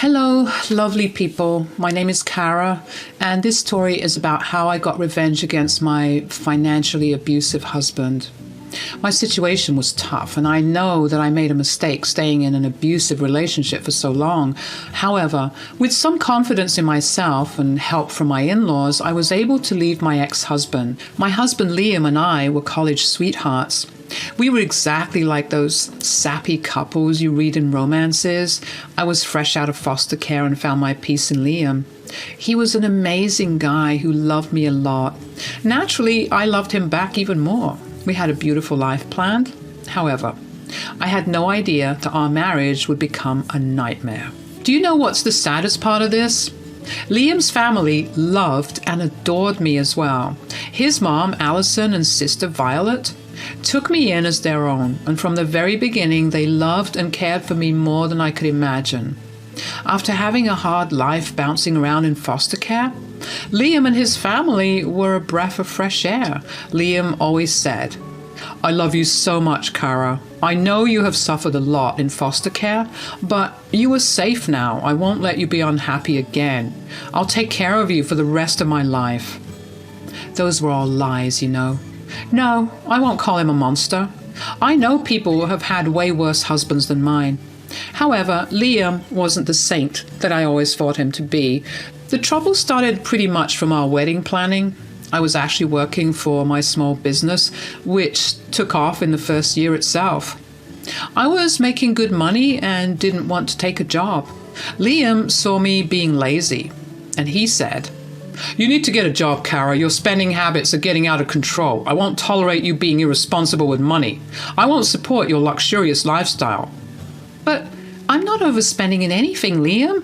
Hello, lovely people. My name is Kara, and this story is about how I got revenge against my financially abusive husband. My situation was tough, and I know that I made a mistake staying in an abusive relationship for so long. However, with some confidence in myself and help from my in-laws, I was able to leave my ex-husband. My husband Liam and I were college sweethearts. We were exactly like those sappy couples you read in romances. I was fresh out of foster care and found my peace in Liam. He was an amazing guy who loved me a lot. Naturally, I loved him back even more. We had a beautiful life planned. However, I had no idea that our marriage would become a nightmare. Do you know what's the saddest part of this? Liam's family loved and adored me as well. His mom, Allison, and sister, Violet, took me in as their own, and from the very beginning they loved and cared for me more than I could imagine. After having a hard life bouncing around in foster care, Liam and his family were a breath of fresh air. Liam always said, "I love you so much, Kara. I know you have suffered a lot in foster care, but you are safe now. I won't let you be unhappy again. I'll take care of you for the rest of my life." Those were all lies, you know. No, I won't call him a monster. I know people who have had way worse husbands than mine. However, Liam wasn't the saint that I always thought him to be. The trouble started pretty much from our wedding planning. I was actually working for my small business, which took off in the first year itself. I was making good money and didn't want to take a job. Liam saw me being lazy, and he said, "You need to get a job, Kara. Your spending habits are getting out of control. I won't tolerate you being irresponsible with money. I won't support your luxurious lifestyle." But I'm not overspending in anything, Liam.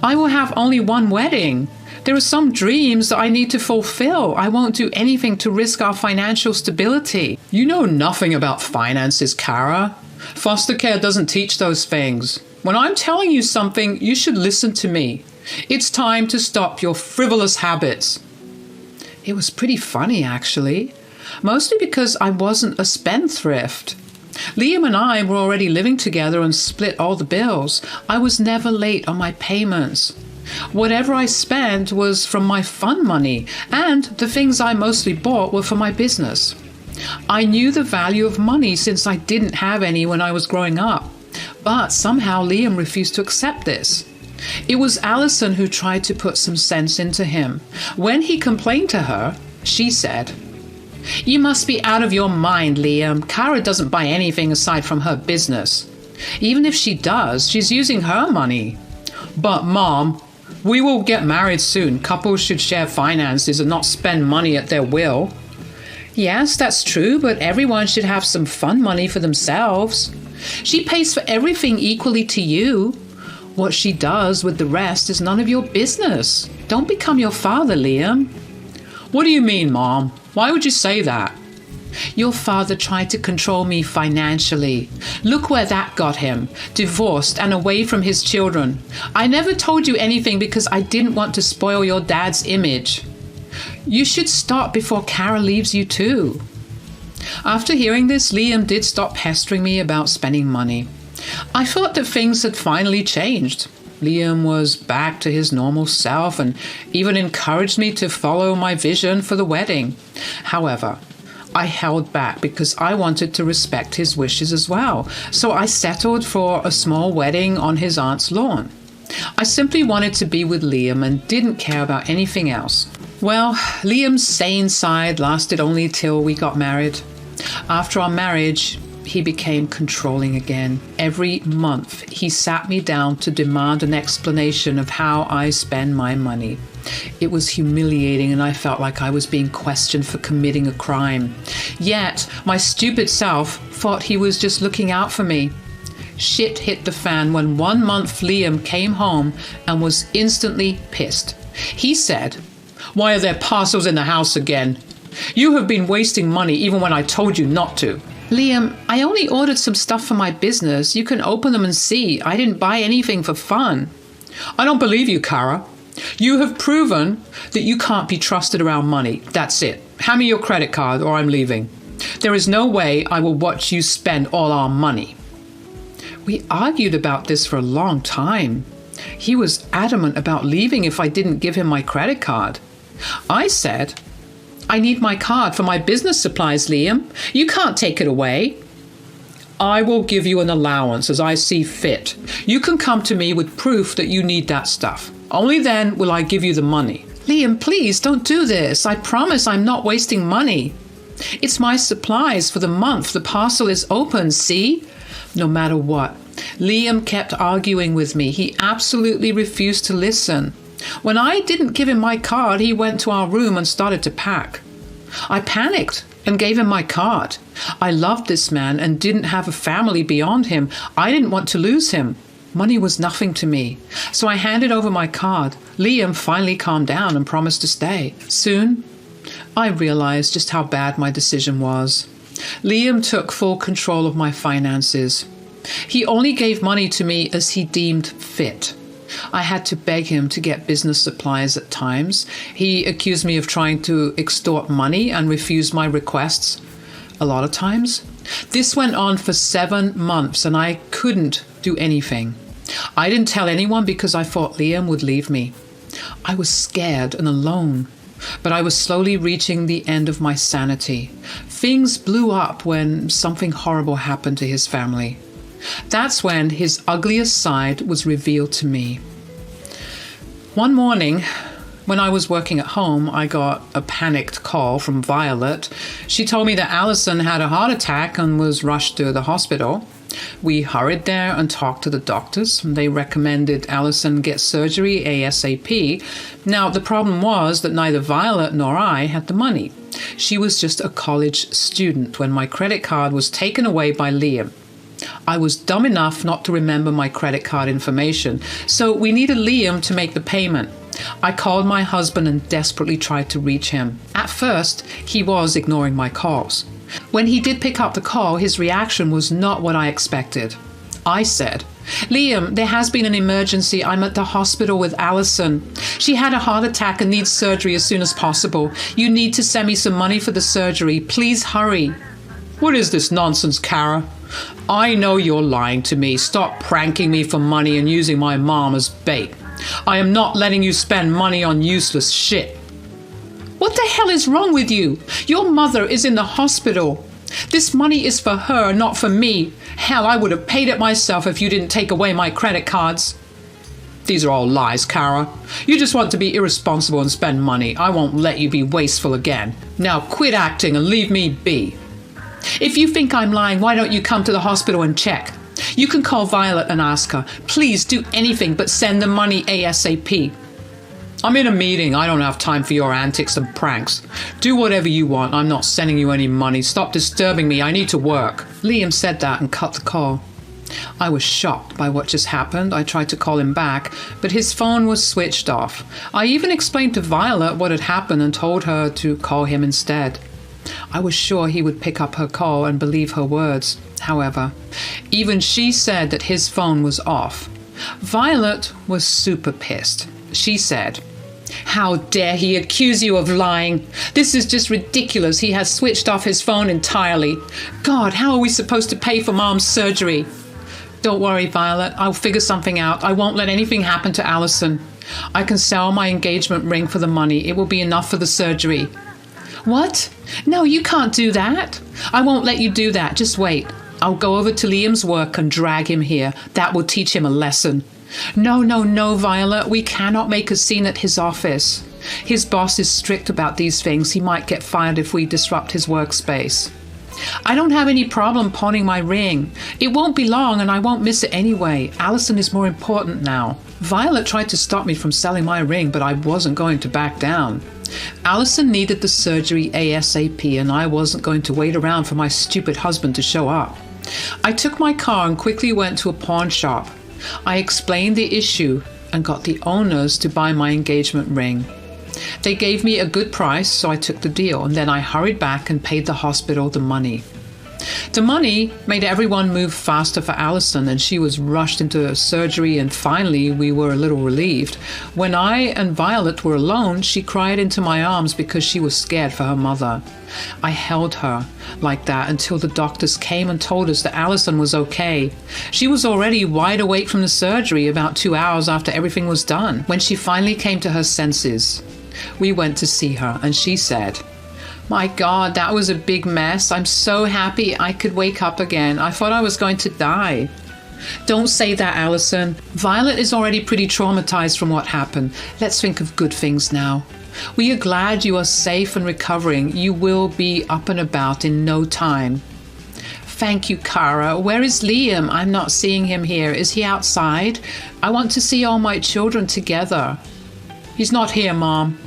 I will have only one wedding. There are some dreams that I need to fulfill. I won't do anything to risk our financial stability. You know nothing about finances, Kara. Foster care doesn't teach those things. When I'm telling you something, you should listen to me. It's time to stop your frivolous habits. It was pretty funny, actually. Mostly because I wasn't a spendthrift. Liam and I were already living together and split all the bills. I was never late on my payments. Whatever I spent was from my fun money, and the things I mostly bought were for my business. I knew the value of money since I didn't have any when I was growing up. But somehow Liam refused to accept this. It was Allison who tried to put some sense into him. When he complained to her, she said, "You must be out of your mind, Liam. Kara doesn't buy anything aside from her business. Even if she does, she's using her money." "But, Mom, we will get married soon. Couples should share finances and not spend money at their will." "Yes, that's true, but everyone should have some fun money for themselves. She pays for everything equally to you. What she does with the rest is none of your business. Don't become your father, Liam." "What do you mean, Mom? Why would you say that?" "Your father tried to control me financially. Look where that got him. Divorced and away from his children. I never told you anything because I didn't want to spoil your dad's image. You should stop before Kara leaves you too." After hearing this, Liam did stop pestering me about spending money. I thought that things had finally changed. Liam was back to his normal self and even encouraged me to follow my vision for the wedding. However, I held back because I wanted to respect his wishes as well. So I settled for a small wedding on his aunt's lawn. I simply wanted to be with Liam and didn't care about anything else. Well, Liam's sane side lasted only till we got married. After our marriage, he became controlling again. Every month, he sat me down to demand an explanation of how I spend my money. It was humiliating, and I felt like I was being questioned for committing a crime. Yet, my stupid self thought he was just looking out for me. Shit hit the fan when 1 month Liam came home and was instantly pissed. He said, "Why are there parcels in the house again? You have been wasting money even when I told you not to." "Liam, I only ordered some stuff for my business. You can open them and see. I didn't buy anything for fun." "I don't believe you, Kara. You have proven that you can't be trusted around money. That's it. Hand me your credit card or I'm leaving. There is no way I will watch you spend all our money." We argued about this for a long time. He was adamant about leaving if I didn't give him my credit card. I said, "I need my card for my business supplies, Liam. You can't take it away." "I will give you an allowance as I see fit. You can come to me with proof that you need that stuff. Only then will I give you the money." "Liam, please don't do this. I promise I'm not wasting money. It's my supplies for the month. The parcel is open, see?" No matter what, Liam kept arguing with me. He absolutely refused to listen. When I didn't give him my card, he went to our room and started to pack. I panicked and gave him my card. I loved this man and didn't have a family beyond him. I didn't want to lose him. Money was nothing to me. So I handed over my card. Liam finally calmed down and promised to stay. Soon, I realized just how bad my decision was. Liam took full control of my finances. He only gave money to me as he deemed fit. I had to beg him to get business supplies at times. He accused me of trying to extort money and refused my requests a lot of times. This went on for 7 months and I couldn't do anything. I didn't tell anyone because I thought Liam would leave me. I was scared and alone, but I was slowly reaching the end of my sanity. Things blew up when something horrible happened to his family. That's when his ugliest side was revealed to me. One morning, when I was working at home, I got a panicked call from Violet. She told me that Allison had a heart attack and was rushed to the hospital. We hurried there and talked to the doctors. They recommended Allison get surgery ASAP. Now, the problem was that neither Violet nor I had the money. She was just a college student when my credit card was taken away by Liam. I was dumb enough not to remember my credit card information, so we needed Liam to make the payment. I called my husband and desperately tried to reach him. At first, he was ignoring my calls. When he did pick up the call, his reaction was not what I expected. I said, "Liam, there has been an emergency. I'm at the hospital with Allison. She had a heart attack and needs surgery as soon as possible. You need to send me some money for the surgery. Please hurry." "What is this nonsense, Kara? I know you're lying to me. Stop pranking me for money and using my mom as bait. I am not letting you spend money on useless shit." "What the hell is wrong with you? Your mother is in the hospital. This money is for her, not for me. Hell, I would have paid it myself if you didn't take away my credit cards." "These are all lies, Kara. You just want to be irresponsible and spend money. I won't let you be wasteful again. Now quit acting and leave me be." "If you think I'm lying, why don't you come to the hospital and check? You can call Violet and ask her. Please do anything but send the money ASAP." "I'm in a meeting. I don't have time for your antics and pranks. Do whatever you want. I'm not sending you any money. Stop disturbing me. I need to work." Liam said that and cut the call. I was shocked by what just happened. I tried to call him back, but his phone was switched off. I even explained to Violet what had happened and told her to call him instead. I was sure he would pick up her call and believe her words. However, even she said that his phone was off. Violet was super pissed. She said, "How dare he accuse you of lying? This is just ridiculous. He has switched off his phone entirely. God, how are we supposed to pay for Mom's surgery?" "Don't worry, Violet. I'll figure something out. I won't let anything happen to Allison. I can sell my engagement ring for the money. It will be enough for the surgery." "What? No, you can't do that. I won't let you do that. Just wait. I'll go over to Liam's work and drag him here. That will teach him a lesson." No, Violet. We cannot make a scene at his office. His boss is strict about these things. He might get fired if we disrupt his workspace. "I don't have any problem pawning my ring. It won't be long and I won't miss it anyway. Allison is more important now." Violet tried to stop me from selling my ring, but I wasn't going to back down. Allison needed the surgery ASAP and I wasn't going to wait around for my stupid husband to show up. I took my car and quickly went to a pawn shop. I explained the issue and got the owners to buy my engagement ring. They gave me a good price, so I took the deal, and then I hurried back and paid the hospital the money. The money made everyone move faster for Allison, and she was rushed into surgery, and finally we were a little relieved. When I and Violet were alone, she cried into my arms because she was scared for her mother. I held her like that until the doctors came and told us that Allison was okay. She was already wide awake from the surgery about 2 hours after everything was done. When she finally came to her senses, we went to see her, and she said, "My God, that was a big mess. I'm so happy I could wake up again. I thought I was going to die." Don't say that, Allison. Violet is already pretty traumatized from what happened. Let's think of good things now. We are glad you are safe and recovering. You will be up and about in no time. Thank you, Kara. Where is Liam? I'm not seeing him here. Is he outside? I want to see all my children together. He's not here, Mom.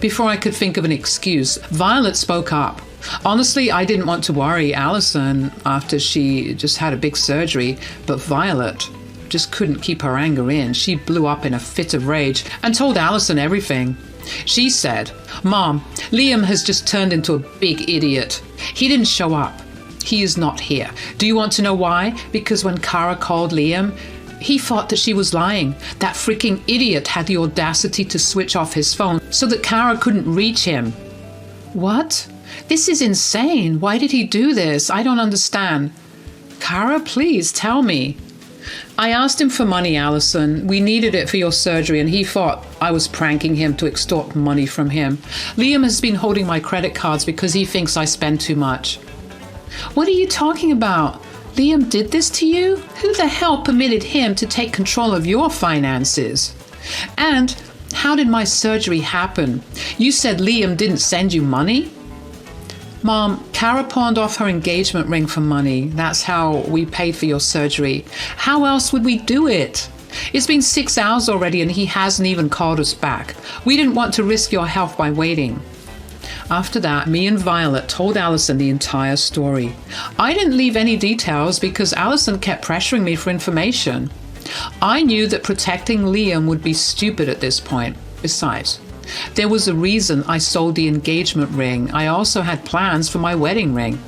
Before I could think of an excuse, Violet spoke up. Honestly, I didn't want to worry Allison after she just had a big surgery, but Violet just couldn't keep her anger in. She blew up in a fit of rage and told Allison everything. She said, "Mom, Liam has just turned into a big idiot. He didn't show up. He is not here. Do you want to know why? Because when Kara called Liam, he thought that she was lying. That freaking idiot had the audacity to switch off his phone so that Kara couldn't reach him." What? This is insane. Why did he do this? I don't understand. Kara, please tell me. I asked him for money, Allison. We needed it for your surgery, and he thought I was pranking him to extort money from him. Liam has been holding my credit cards because he thinks I spend too much. What are you talking about? Liam did this to you? Who the hell permitted him to take control of your finances? And how did my surgery happen? You said Liam didn't send you money? Mom, Kara pawned off her engagement ring for money. That's how we paid for your surgery. How else would we do it? It's been 6 hours already and he hasn't even called us back. We didn't want to risk your health by waiting. After that, me and Violet told Allison the entire story. I didn't leave any details because Allison kept pressuring me for information. I knew that protecting Liam would be stupid at this point. Besides, there was a reason I sold the engagement ring. I also had plans for my wedding ring.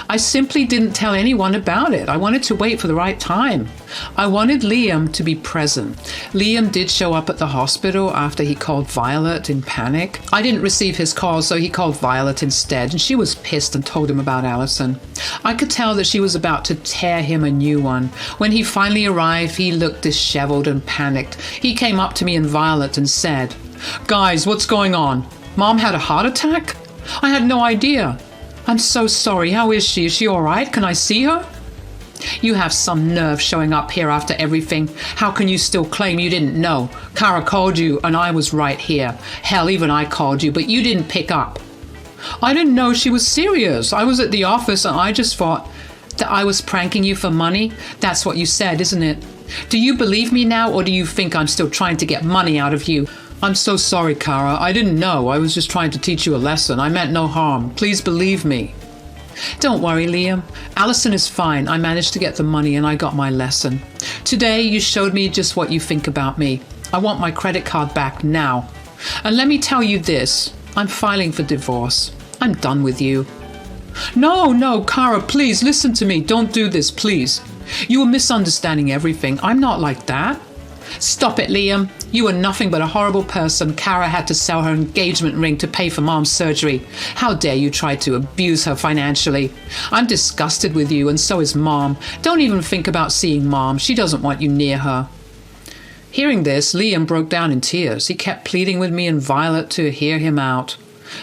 I simply didn't tell anyone about it. I wanted to wait for the right time. I wanted Liam to be present. Liam did show up at the hospital after he called Violet in panic. I didn't receive his call, so he called Violet instead, and she was pissed and told him about Allison. I could tell that she was about to tear him a new one. When he finally arrived, he looked disheveled and panicked. He came up to me and Violet and said, "Guys, what's going on? Mom had a heart attack? I had no idea. I'm so sorry. How is she? Is she all right? Can I see her?" You have some nerve showing up here after everything. How can you still claim you didn't know? Kara called you and I was right here. Hell, even I called you, but you didn't pick up. I didn't know she was serious. I was at the office and I just thought that I was pranking you for money. That's what you said, isn't it? Do you believe me now, or do you think I'm still trying to get money out of you? I'm so sorry, Kara. I didn't know. I was just trying to teach you a lesson. I meant no harm. Please believe me. Don't worry, Liam. Allison is fine. I managed to get the money and I got my lesson. Today, you showed me just what you think about me. I want my credit card back now. And let me tell you this. I'm filing for divorce. I'm done with you. No, Kara, please listen to me. Don't do this, please. You are misunderstanding everything. I'm not like that. Stop it, Liam. You are nothing but a horrible person. Kara had to sell her engagement ring to pay for Mom's surgery. How dare you try to abuse her financially? I'm disgusted with you, and so is Mom. Don't even think about seeing Mom. She doesn't want you near her. Hearing this, Liam broke down in tears. He kept pleading with me and Violet to hear him out.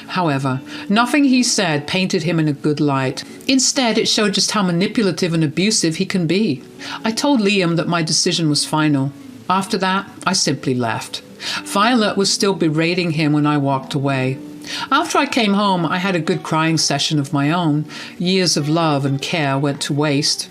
However, nothing he said painted him in a good light. Instead, it showed just how manipulative and abusive he can be. I told Liam that my decision was final. After that, I simply left. Violet was still berating him when I walked away. After I came home, I had a good crying session of my own. Years of love and care went to waste.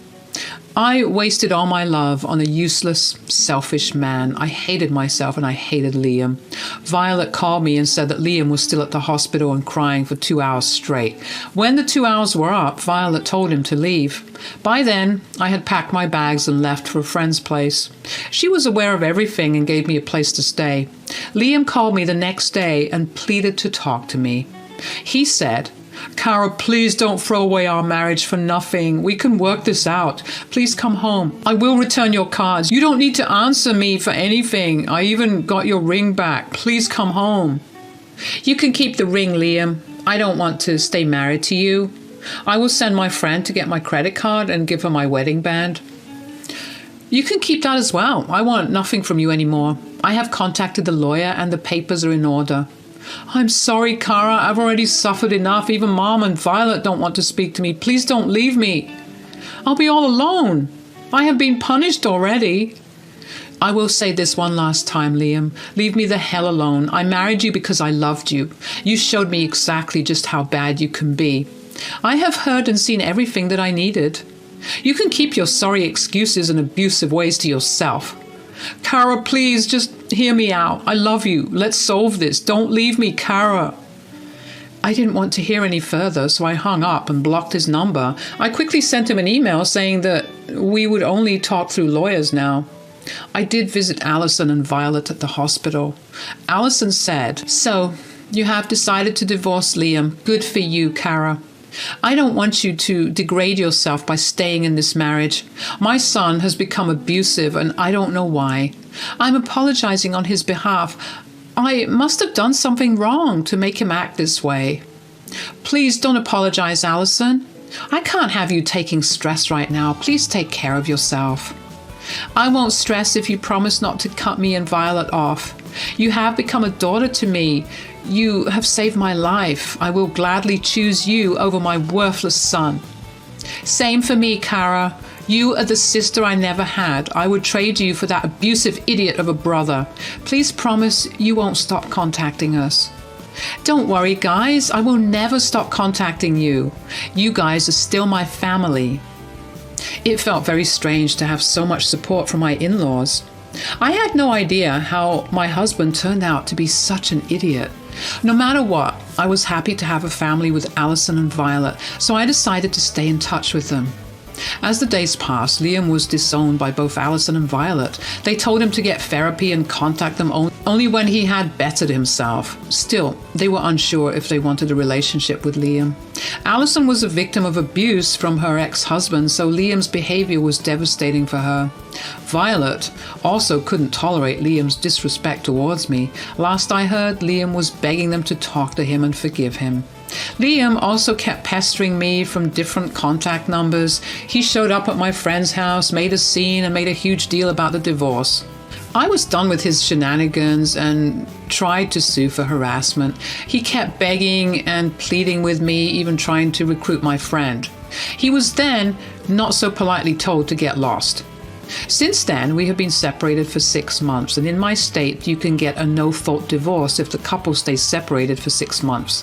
I wasted all my love on a useless, selfish man. I hated myself and I hated Liam. Violet called me and said that Liam was still at the hospital and crying for 2 hours straight. When the 2 hours were up, Violet told him to leave. By then, I had packed my bags and left for a friend's place. She was aware of everything and gave me a place to stay. Liam called me the next day and pleaded to talk to me. He said, Cara, please don't throw away our marriage for nothing. We can work this out. Please come home. I will return your cards. You don't need to answer me for anything. I even got your ring back. Please come home. You can keep the ring, Liam. I don't want to stay married to you. I will send my friend to get my credit card and give her my wedding band. You can keep that as well. I want nothing from you anymore. I have contacted the lawyer and the papers are in order. I'm sorry, Cara. I've already suffered enough. Even Mom and Violet don't want to speak to me. Please don't leave me. I'll be all alone. I have been punished already. I will say this one last time, Liam. Leave me the hell alone. I married you because I loved you. You showed me exactly just how bad you can be. I have heard and seen everything that I needed. You can keep your sorry excuses and abusive ways to yourself. Cara, please, just hear me out. I love you. Let's solve this. Don't leave me, Cara. I didn't want to hear any further, so I hung up and blocked his number. I quickly sent him an email saying that we would only talk through lawyers now. I did visit Alison and Violet at the hospital. Alison said, "So, you have decided to divorce Liam. Good for you, Cara. I don't want you to degrade yourself by staying in this marriage. My son has become abusive and I don't know why. I'm apologizing on his behalf. I must have done something wrong to make him act this way. Please don't apologize, Alison. I can't have you taking stress right now. Please take care of yourself. I won't stress if you promise not to cut me and Violet off. You have become a daughter to me. You have saved my life. I will gladly choose you over my worthless son. Same for me, Cara. You are the sister I never had. I would trade you for that abusive idiot of a brother. Please promise you won't stop contacting us." "Don't worry, guys. I will never stop contacting you. You guys are still my family." It felt very strange to have so much support from my in-laws. I had no idea how my husband turned out to be such an idiot. No matter what, I was happy to have a family with Alison and Violet, so I decided to stay in touch with them. As the days passed, Liam was disowned by both Alison and Violet. They told him to get therapy and contact them only when he had bettered himself. Still, they were unsure if they wanted a relationship with Liam. Alison was a victim of abuse from her ex-husband, so Liam's behavior was devastating for her. Violet also couldn't tolerate Liam's disrespect towards me. Last I heard, Liam was begging them to talk to him and forgive him. Liam also kept pestering me from different contact numbers. He showed up at my friend's house, made a scene, and made a huge deal about the divorce. I was done with his shenanigans and tried to sue for harassment. He kept begging and pleading with me, even trying to recruit my friend. He was then not so politely told to get lost. Since then, we have been separated for 6 months, and in my state, you can get a no-fault divorce if the couple stays separated for 6 months.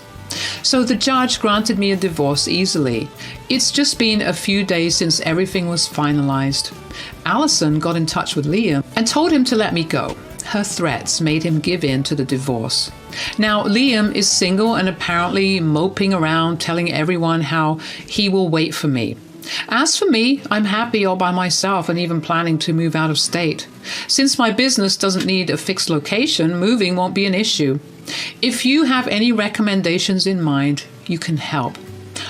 So the judge granted me a divorce easily. It's just been a few days since everything was finalized. Alison got in touch with Liam and told him to let me go. Her threats made him give in to the divorce. Now, Liam is single and apparently moping around telling everyone how he will wait for me. As for me, I'm happy all by myself and even planning to move out of state. Since my business doesn't need a fixed location, moving won't be an issue. If you have any recommendations in mind, you can help.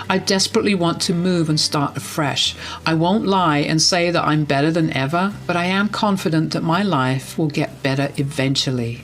I desperately want to move and start afresh. I won't lie and say that I'm better than ever, but I am confident that my life will get better eventually.